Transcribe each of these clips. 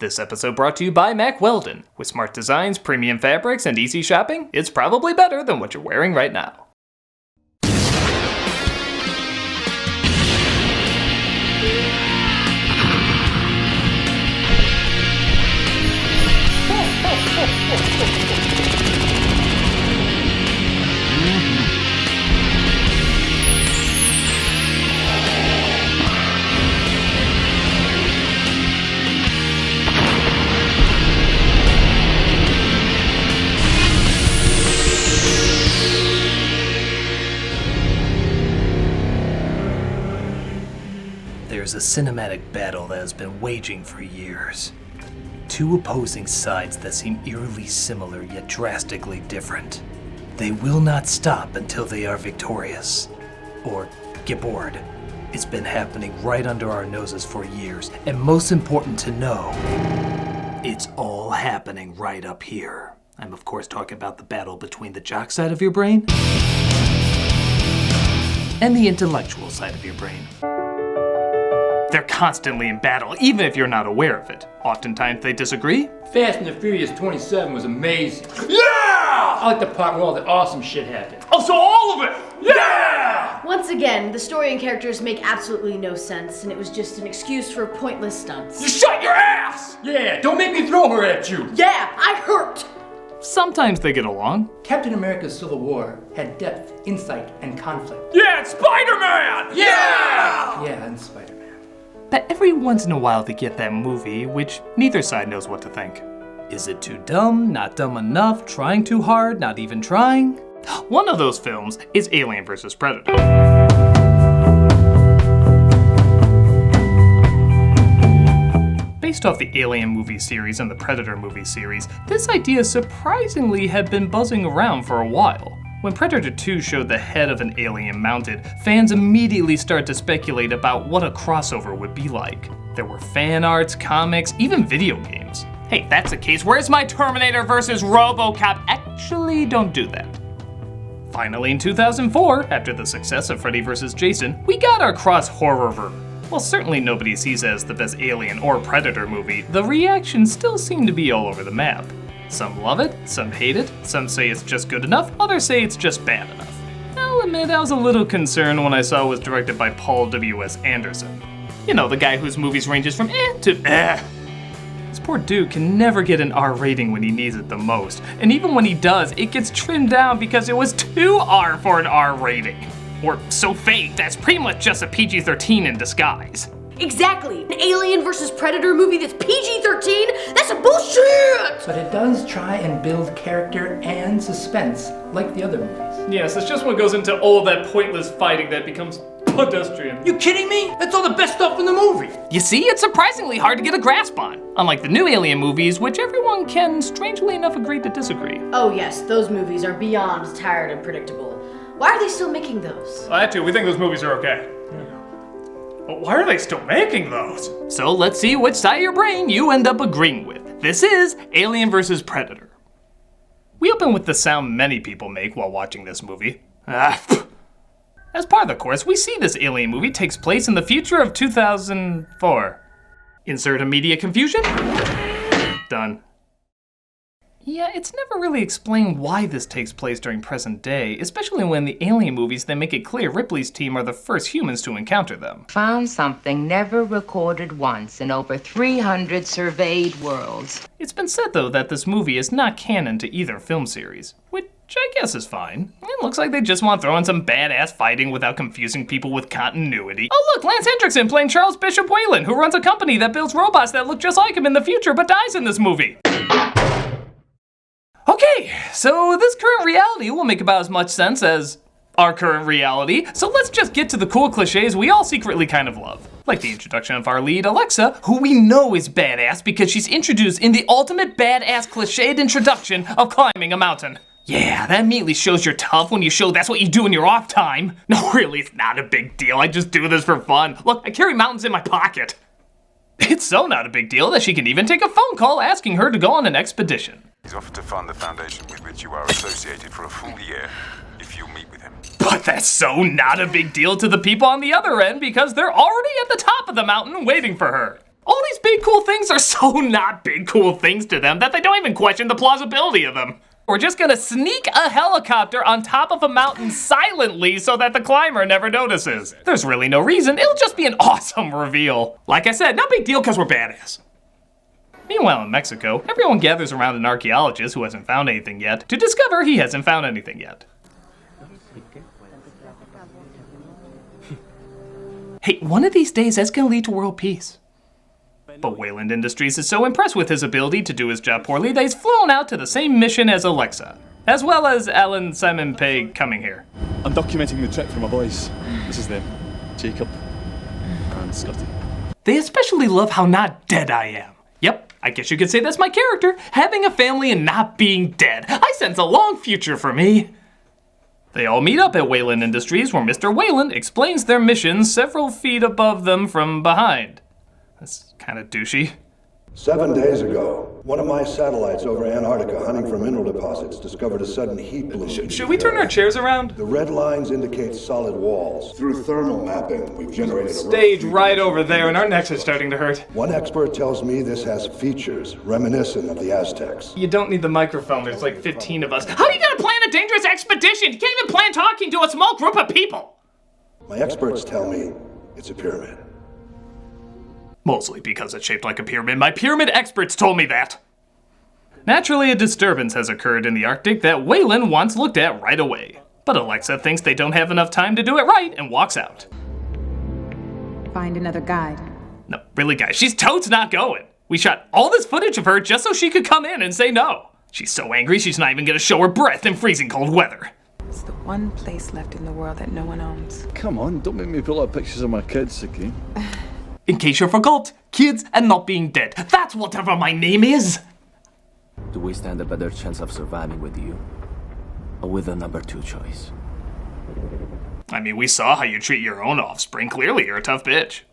This episode brought to you by Mack Weldon. With smart designs, premium fabrics, and easy shopping, it's probably better than what you're wearing right now. There's a cinematic battle that has been waging for years. Two opposing sides that seem eerily similar yet drastically different. They will not stop until they are victorious. Or get bored. It's been happening right under our noses for years, and most important to know, it's all happening right up here. I'm of course talking about the battle between the jock side of your brain and the intellectual side of your brain. They're constantly in battle, even if you're not aware of it. Oftentimes they disagree. Fast and the Furious 27 was amazing. Yeah! I like the part where all the awesome shit happened. Oh, so all of it! Yeah! Once again, the story and characters make absolutely no sense, and it was just an excuse for pointless You stunts. shut your ass! Yeah, don't make me throw her at you. Yeah, I hurt! Sometimes they get along. Captain America's Civil War had depth, insight, and conflict. Yeah, it's Spider-Man! Yeah! Yeah, and Spider-Man. But every once in a while they get that movie, which neither side knows what to think. Is it too dumb, not dumb enough, trying too hard, not even trying? One of those films is Alien vs. Predator. Based off the Alien movie series and the Predator movie series, this idea surprisingly had been buzzing around for a while. When Predator 2 showed the head of an alien mounted, fans immediately started to speculate about what a crossover would be like. There were fan arts, comics, even video games. Hey, if that's the case, where's my Terminator vs. RoboCop? Actually, don't do that. Finally, in 2004, after the success of Freddy vs. Jason, we got our cross-horror. While certainly nobody sees it as the best Alien or Predator movie, the reactions still seem to be all over the map. Some love it, some hate it, some say it's just good enough, others say it's just bad enough. I'll admit I was a little concerned when I saw it was directed by Paul W.S. Anderson. You know, the guy whose movies ranges from to This poor dude can never get an R rating when he needs it the most, and even when he does, it gets trimmed down because it was too R for an R rating. Or so fake, that's pretty much just a PG-13 in disguise. Exactly! An Alien vs. Predator movie that's PG-13? That's a bullshit! But it does try and build character and suspense, like the other movies. Yes, it's just when it goes into all that pointless fighting that becomes pedestrian. You kidding me? That's all the best stuff in the movie. You see, it's surprisingly hard to get a grasp on. Unlike the new Alien movies, which everyone can, strangely enough, agree to disagree. Oh yes, those movies are beyond tired and predictable. Why are they still making those? That too, we think those movies are okay. But why are they still making those? So let's see which side of your brain you end up agreeing with. This is Alien vs. Predator. We open with the sound many people make while watching this movie. As part of the course, we see this Alien movie takes place in the future of 2004. Insert immediate confusion? Done. Yeah, it's never really explained why this takes place during present day, especially when the Alien movies then make it clear Ripley's team are the first humans to encounter them. Found something never recorded once in over 300 surveyed worlds. It's been said, though, that this movie is not canon to either film series, which I guess is fine. It looks like they just want to throw in some badass fighting without confusing people with continuity. Oh look, Lance Henriksen playing Charles Bishop Whalen, who runs a company that builds robots that look just like him in the future but dies in this movie. Okay, so this current reality will make about as much sense as our current reality, so let's just get to the cool cliches we all secretly kind of love. Like the introduction of our lead, Alexa, who we know is badass because she's introduced in the ultimate badass cliched introduction of climbing a mountain. Yeah, that immediately shows you're tough when you show that's what you do in your off time. No, really, it's not a big deal, I just do this for fun. Look, I carry mountains in my pocket. It's so not a big deal that she can even take a phone call asking her to go on an expedition. He's offered to fund the foundation with which you are associated for a full year if you meet with him. But that's so not a big deal to the people on the other end because they're already at the top of the mountain waiting for her. All these big cool things are so not big cool things to them that they don't even question the plausibility of them. We're just gonna sneak a helicopter on top of a mountain silently so that the climber never notices. There's really no reason, it'll just be an awesome reveal. Like I said, no big deal because we're badass. Meanwhile in Mexico, everyone gathers around an archaeologist who hasn't found anything yet to discover he hasn't found anything yet. Hey, one of these days that's gonna lead to world peace. But Wayland Industries is so impressed with his ability to do his job poorly that he's flown out to the same mission as Alexa, as well as Alan Simon Pegg coming here. I'm documenting the trip for my boys. This is them, Jacob and Scotty. They especially love how not dead I am. Yep, I guess you could say that's my character, having a family and not being dead. I sense a long future for me. They all meet up at Wayland Industries where Mr. Wayland explains their mission several feet above them from behind. That's kind of douchey. 7 days ago, one of my satellites over Antarctica hunting for mineral deposits discovered a sudden heat bloom. Should we turn our chairs around? The red lines indicate solid walls. Through thermal mapping, we've generated a Stage right over there and our necks are starting to hurt. One expert tells me this has features reminiscent of the Aztecs. You don't need the microphone, there's like 15 of us. How are you gonna plan a dangerous expedition? You can't even plan talking to a small group of people! My experts tell me it's a pyramid. Mostly because it's shaped like a pyramid. My pyramid experts told me that. Naturally, a disturbance has occurred in the Arctic that Wayland wants looked at right away. But Alexa thinks they don't have enough time to do it right and walks out. Find another guide. No, really guys, she's totes not going. We shot all this footage of her just so she could come in and say no. She's so angry she's not even gonna show her breath in freezing cold weather. It's the one place left in the world that no one owns. Come on, don't make me pull out pictures of my kids, okay? In case you forgot, kids and not being dead. That's whatever my name is. Do we stand a better chance of surviving with you? Or with the number 2 choice? I mean, we saw how you treat your own offspring. Clearly, you're a tough bitch.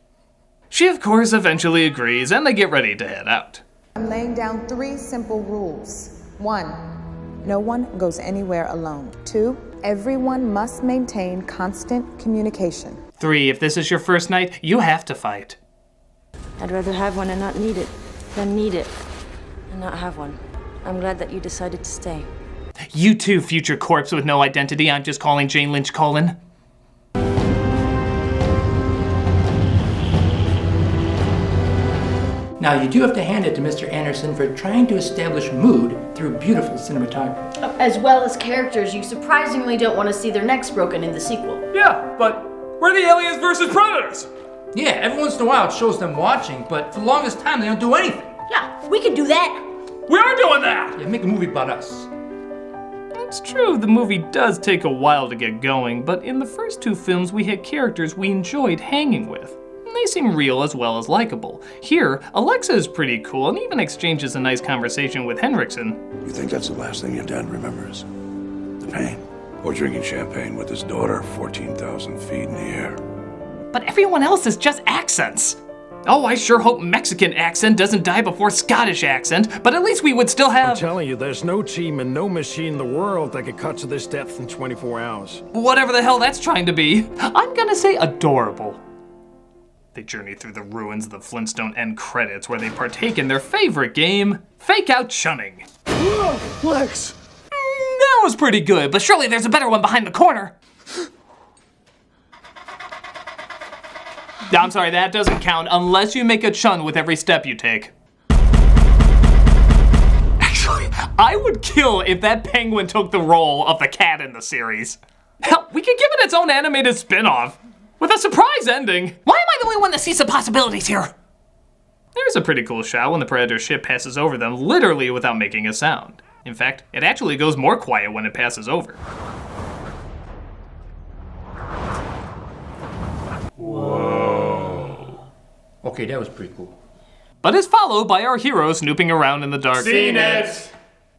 She, of course, eventually agrees, and they get ready to head out. I'm laying down 3 simple rules. 1, no one goes anywhere alone. 2, everyone must maintain constant communication. 3, if this is your first night, you have to fight. I'd rather have one and not need it than need it and not have one. I'm glad that you decided to stay. You too, future corpse with no identity. I'm just calling Jane Lynch Colin. Now, you do have to hand it to Mr. Anderson for trying to establish mood through beautiful cinematography. As well as characters you surprisingly don't want to see their necks broken in the sequel. Yeah, but we're the aliens versus predators. Yeah, every once in a while it shows them watching, but for the longest time they don't do anything. Yeah, we could do that. We are doing that. Yeah, make a movie about us. It's true, the movie does take a while to get going, but in the first 2 films we had characters we enjoyed hanging with. And they seem real as well as likable. Here, Alexa is pretty cool and even exchanges a nice conversation with Henriksen. You think that's the last thing your dad remembers? The pain? Or drinking champagne with his daughter 14,000 feet in the air? But everyone else is just accents. Oh, I sure hope Mexican accent doesn't die before Scottish accent, but at least we would still have... I'm telling you, there's no team and no machine in the world that could cut to this depth in 24 hours. Whatever the hell that's trying to be. I'm gonna say adorable. They journey through the ruins of the Flintstone end credits where they partake in their favorite game, Fake Out Chunning. Whoa, Lex! That was pretty good, but surely there's a better one behind the corner. I'm sorry, that doesn't count unless you make a chun with every step you take. Actually, I would kill if that penguin took the role of the cat in the series. Hell, we could give it its own animated spin-off with a surprise ending. Why am I the only one that sees the possibilities here? There's a pretty cool shot when the Predator ship passes over them, literally without making a sound. In fact, it actually goes more quiet when it passes over. Okay, that was pretty cool. But is followed by our hero snooping around in the dark. Seen it!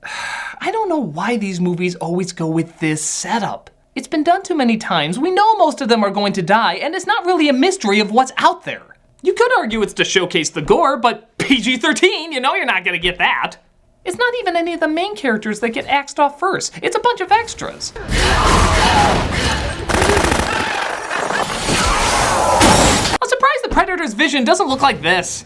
I don't know why these movies always go with this setup. It's been done too many times. We know most of them are going to die, and it's not really a mystery of what's out there. You could argue it's to showcase the gore, but PG-13, you know you're not gonna get that. It's not even any of the main characters that get axed off first. It's a bunch of extras. I'm surprised the Predator's vision doesn't look like this.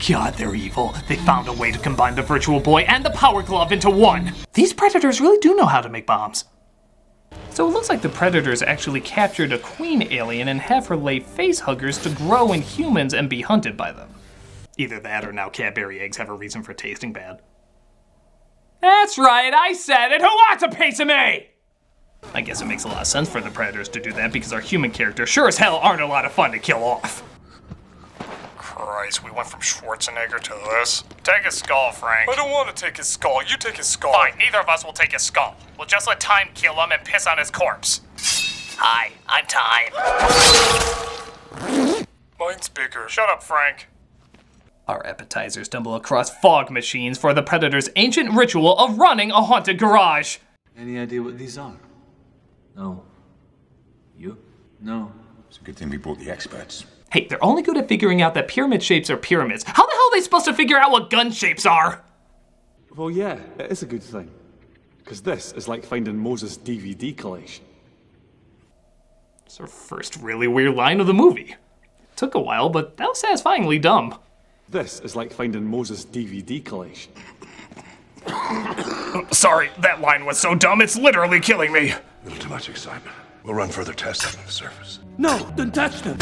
God, they're evil. They found a way to combine the Virtual Boy and the Power Glove into one. These predators really do know how to make bombs. So it looks like the predators actually captured a queen alien and have her lay facehuggers to grow in humans and be hunted by them. Either that or now Cadbury eggs have a reason for tasting bad. That's right, I said it! Who wants a piece of me? I guess it makes a lot of sense for the predators to do that because our human characters sure as hell aren't a lot of fun to kill off. Christ, we went from Schwarzenegger to this. Take his skull, Frank. I don't want to take his skull. You take his skull. Fine, neither of us will take his skull. We'll just let Time kill him and piss on his corpse. Hi, I'm Time. Mine's bigger. Shut up, Frank. Our appetizers stumble across fog machines for the predator's ancient ritual of running a haunted garage. Any idea what these are? No. You? No. It's a good thing we brought the experts. Hey, they're only good at figuring out that pyramid shapes are pyramids. How the hell are they supposed to figure out what gun shapes are? Well, yeah, it is a good thing. Because this is like finding Moses' DVD collection. It's our first really weird line of the movie. Took a while, but that was satisfyingly dumb. This is like finding Moses' DVD collection. Sorry, that line was so dumb it's literally killing me. A little too much excitement. We'll run further tests on the surface. No, don't touch them.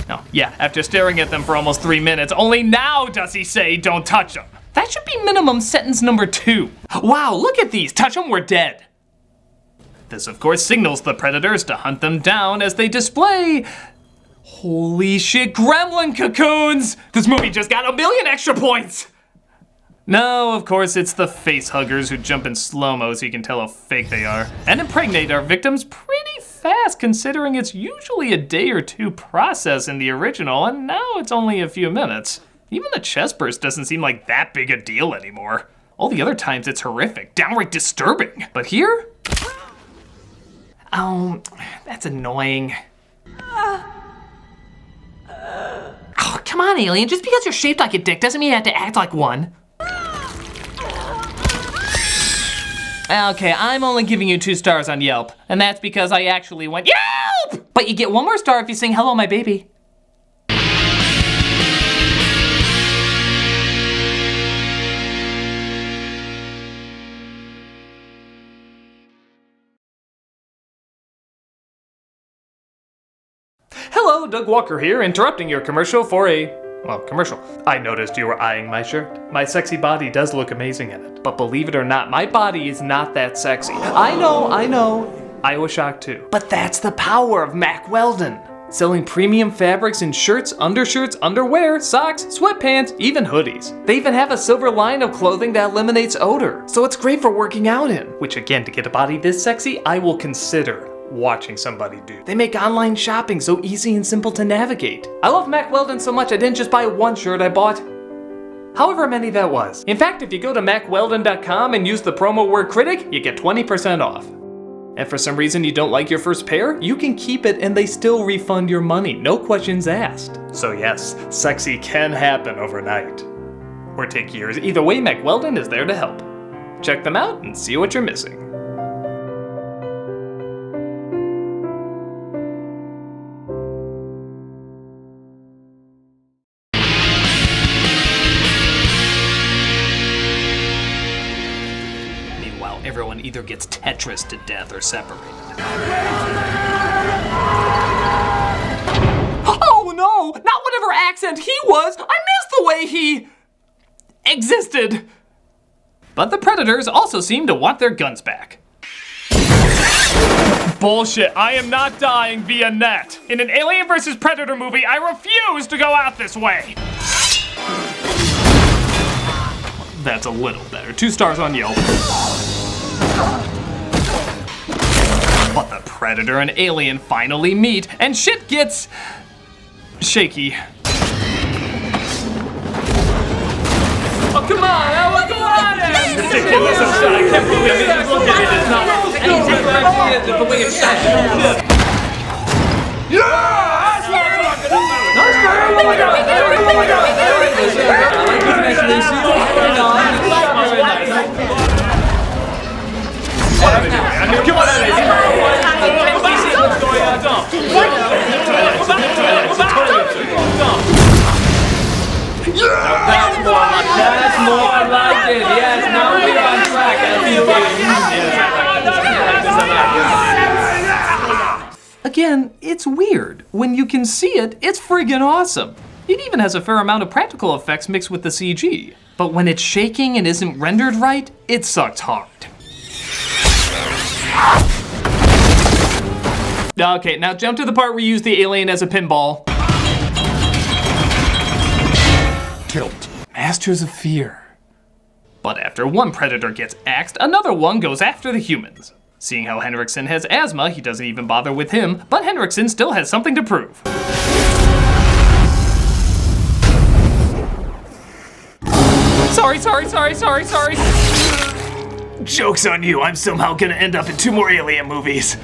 No, yeah, after staring at them for almost 3 minutes, only now does he say, don't touch them. That should be minimum sentence number 2. Wow, look at these, touch them, we're dead. This, of course, signals the predators to hunt them down as they display... Holy shit, gremlin cocoons! This movie just got 1 million extra points! No, of course, it's the facehuggers who jump in slow-mo so you can tell how fake they are, and impregnate our victims pretty fast considering it's usually a day or 2 process in the original, and now it's only a few minutes. Even the chest burst doesn't seem like that big a deal anymore. All the other times it's horrific, downright disturbing. But here? Oh, that's annoying. Oh, come on, alien. Just because you're shaped like a dick doesn't mean you have to act like one. Okay, I'm only giving you 2 stars on Yelp, and that's because I actually went Yelp! But you get 1 more star if you sing Hello, My Baby. Hello, Doug Walker here, interrupting your commercial for commercial. I noticed you were eyeing my shirt. My sexy body does look amazing in it. But believe it or not, my body is not that sexy. I know. I was shocked too. But that's the power of Mack Weldon. Selling premium fabrics in shirts, undershirts, underwear, socks, sweatpants, even hoodies. They even have a silver line of clothing that eliminates odor. So it's great for working out in. Which again, to get a body this sexy, I will consider watching somebody do. They make online shopping so easy and simple to navigate. I love Mack Weldon so much I didn't just buy 1 shirt, I bought however many that was. In fact, if you go to MackWeldon.com and use the promo word critic, you get 20% off. And for some reason you don't like your first pair, you can keep it and they still refund your money, no questions asked. So yes, sexy can happen overnight. Or take years. Either way, Mack Weldon is there to help. Check them out and see what you're missing. Everyone either gets Tetris to death or separated. Oh no! Not whatever accent he was! I missed the way he existed! But the predators also seem to want their guns back. Bullshit, I am not dying via net. In an Alien vs. Predator movie, I refuse to go out this way! That's a little better. 2 stars on Yelp. But the Predator and Alien finally meet, and shit gets shaky. Oh, come on! Oh, come on! Ridiculous! I can't believe it. Look at it. It's not the way it's shot. Yeah! That's more like it. Yes, now we're on track. Again, it's weird. When you can see it, it's friggin' awesome. It even has a fair amount of practical effects mixed with the CG. But when it's shaking and isn't rendered right, it sucks hard. Okay, now jump to the part where you use the alien as a pinball. Tilt. Masters of Fear. But after one predator gets axed, another one goes after the humans. Seeing how Henriksen has asthma, he doesn't even bother with him, but Henriksen still has something to prove. Sorry. Joke's on you, I'm somehow gonna end up in 2 more Alien movies.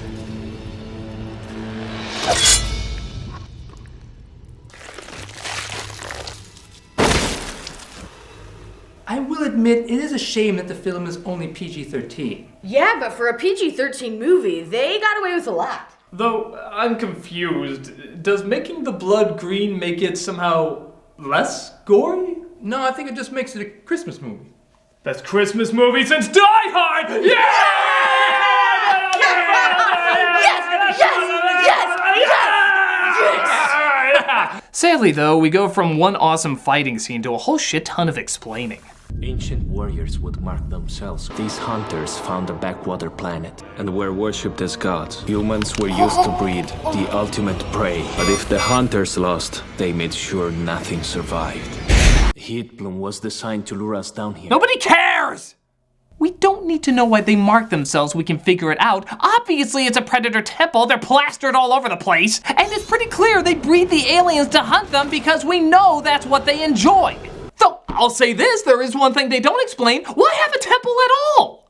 I will admit, it is a shame that the film is only PG-13. Yeah, but for a PG-13 movie, they got away with a lot. Though, I'm confused. Does making the blood green make it somehow less gory? No, I think it just makes it a Christmas movie. Best Christmas movie since Die Hard! Yeah! Yes! Sadly though, we go from one awesome fighting scene to a whole shit ton of explaining. Ancient warriors would mark themselves. These hunters found a backwater planet and were worshipped as gods. Humans were used to breed the ultimate prey. But if the hunters lost, they made sure nothing survived. Heat bloom was designed to lure us down here. Nobody cares! We don't need to know why they mark themselves, we can figure it out. Obviously it's a predator temple, they're plastered all over the place. And it's pretty clear they breed the aliens to hunt them because we know that's what they enjoy. Though, I'll say this, there is one thing they don't explain. Why have a temple at all?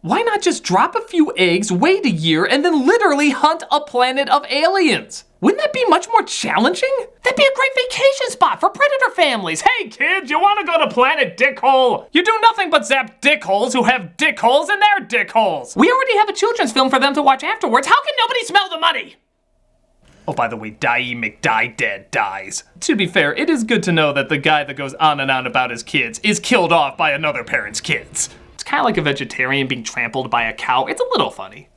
Why not just drop a few eggs, wait a year, and then literally hunt a planet of aliens? Wouldn't that be much more challenging? That'd be a great vacation spot for predator families. Hey kids, you wanna go to Planet Dickhole? You do nothing but zap dickholes who have dickholes in their dickholes. We already have a children's film for them to watch afterwards. How can nobody smell the money? Oh, by the way, Die McDie Dead dies. To be fair, it is good to know that the guy that goes on and on about his kids is killed off by another parent's kids. It's kind of like a vegetarian being trampled by a cow. It's a little funny.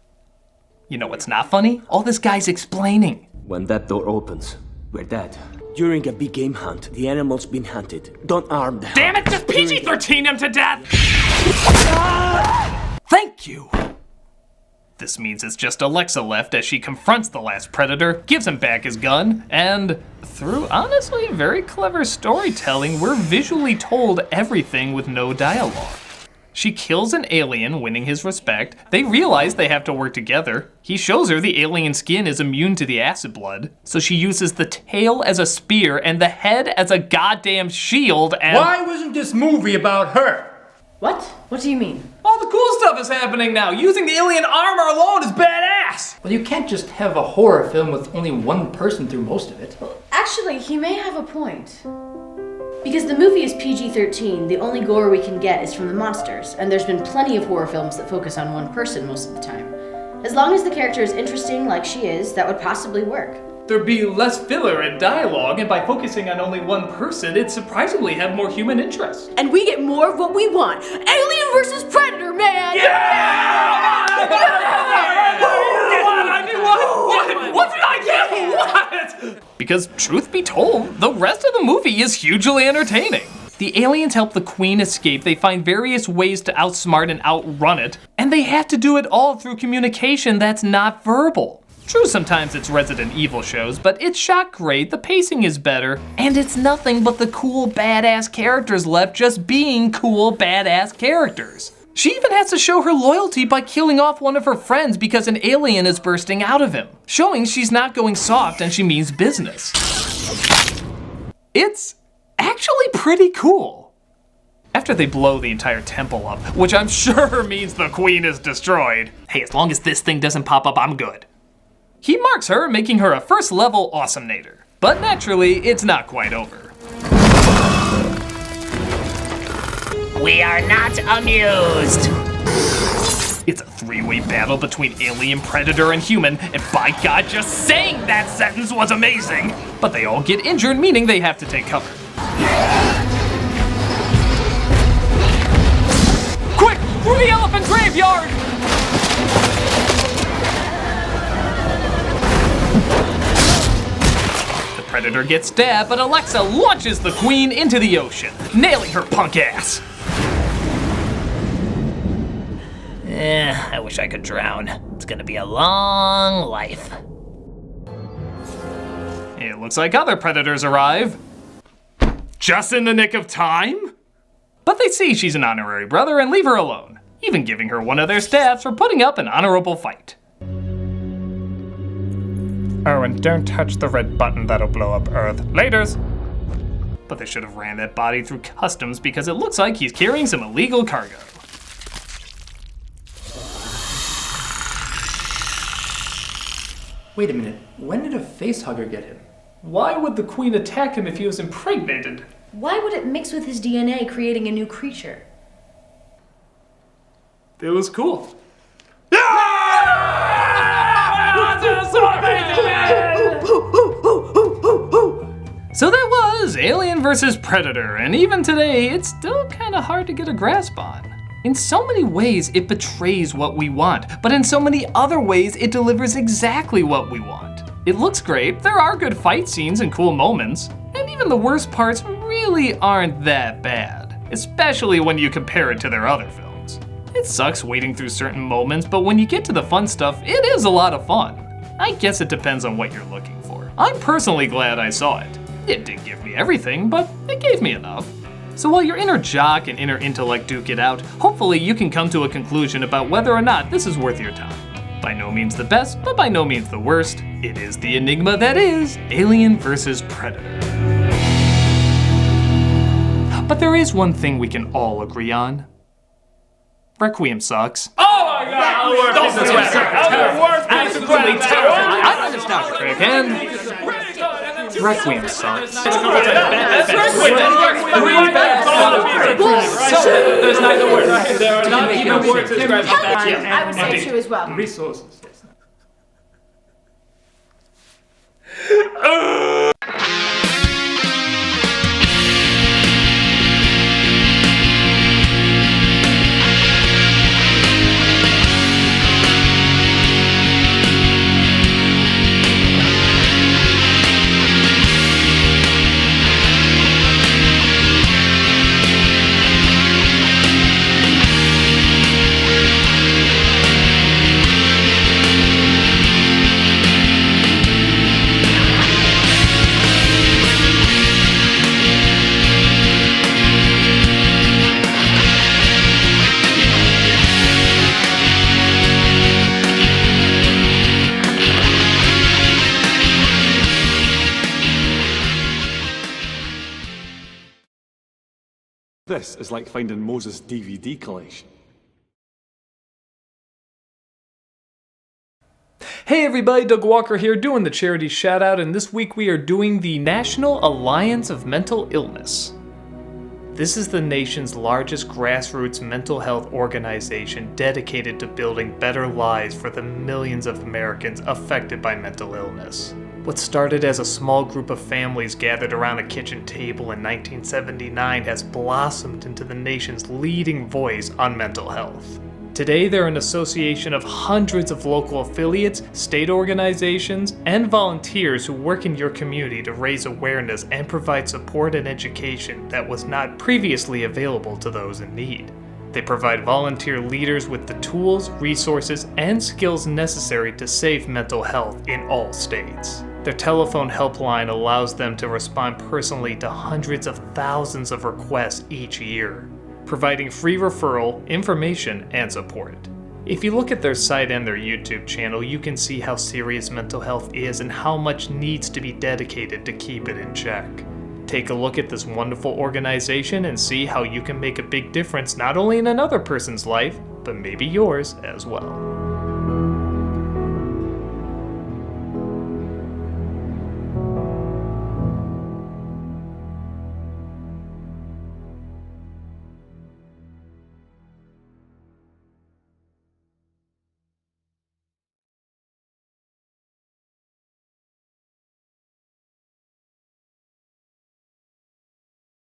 You know what's not funny? All this guy's explaining. When that door opens, we're dead. During a big game hunt, the animal's been hunted. Don't arm them. Damn it, just PG-13 him to death! Thank you! This means it's just Alexa left as she confronts the last predator, gives him back his gun, and through honestly very clever storytelling, we're visually told everything with no dialogue. She kills an alien, winning his respect. They realize they have to work together. He shows her the alien skin is immune to the acid blood, so she uses the tail as a spear and the head as a goddamn shield and— Why wasn't this movie about her? What? What do you mean? All the cool stuff is happening now. Using the alien armor alone is badass. Well, you can't just have a horror film with only one person through most of it. Actually, he may have a point. Because the movie is PG-13, the only gore we can get is from the monsters, and there's been plenty of horror films that focus on one person most of the time. As long as the character is interesting like she is, that would possibly work. There'd be less filler and dialogue, and by focusing on only one person, it'd surprisingly have more human interest. And we get more of what we want. Alien versus Predator, man! Yeah! What did I get? What? Because truth be told, the rest of the movie is hugely entertaining. The aliens help the Queen escape, they find various ways to outsmart and outrun it, and they have to do it all through communication that's not verbal. True, sometimes it's Resident Evil shows, but it's shot great, the pacing is better, and it's nothing but the cool badass characters left just being cool badass characters. She even has to show her loyalty by killing off one of her friends because an alien is bursting out of him, showing she's not going soft and she means business. It's actually pretty cool. After they blow the entire temple up, which I'm sure means the Queen is destroyed. Hey, as long as this thing doesn't pop up, I'm good. He marks her, making her a first-level awesomenator. But naturally, it's not quite over. We are not amused. It's a three-way battle between alien, predator, and human, and by God, just saying that sentence was amazing! But they all get injured, meaning they have to take cover. the elephant graveyard! The Predator gets stabbed, but Alexa launches the Queen into the ocean, nailing her punk ass. I wish I could drown. It's gonna be a long life. It looks like other Predators arrive. Just in the nick of time? But they see she's an honorary brother and leave her alone, even giving her one of their staffs for putting up an honorable fight. Oh, and don't touch the red button, that'll blow up Earth. Laters! But they should have ran that body through customs because it looks like he's carrying some illegal cargo. Wait a minute, when did a facehugger get him? Why would the Queen attack him if he was impregnated? Why would it mix with his DNA, creating a new creature? It was cool. So that was Alien vs. Predator, and even today, it's still kinda hard to get a grasp on. In so many ways, it betrays what we want, but in so many other ways, it delivers exactly what we want. It looks great, there are good fight scenes and cool moments, and even the worst parts really aren't that bad, especially when you compare it to their other films. It sucks waiting through certain moments, but when you get to the fun stuff, it is a lot of fun. I guess it depends on what you're looking for. I'm personally glad I saw it. It didn't give me everything, but it gave me enough. So while your inner jock and inner intellect duke it out, hopefully you can come to a conclusion about whether or not this is worth your time. By no means the best, but by no means the worst, it is the enigma that is Alien vs. Predator. But there is one thing we can all agree on. Requiem sucks. Oh my god! Absolutely terrible. I'm a Nostalgia Critic, and Requiem sucks. There's neither word. There are not even words to describe that. I would say true as well. Resources. This is like finding Moses' DVD collection. Hey everybody, Doug Walker here doing the charity shout out, and this week we are doing the National Alliance of Mental Illness. This is the nation's largest grassroots mental health organization dedicated to building better lives for the millions of Americans affected by mental illness. What started as a small group of families gathered around a kitchen table in 1979 has blossomed into the nation's leading voice on mental health. Today, they're an association of hundreds of local affiliates, state organizations, and volunteers who work in your community to raise awareness and provide support and education that was not previously available to those in need. They provide volunteer leaders with the tools, resources, and skills necessary to save mental health in all states. Their telephone helpline allows them to respond personally to hundreds of thousands of requests each year, providing free referral, information, and support. If you look at their site and their YouTube channel, you can see how serious mental health is and how much needs to be dedicated to keep it in check. Take a look at this wonderful organization and see how you can make a big difference not only in another person's life, but maybe yours as well.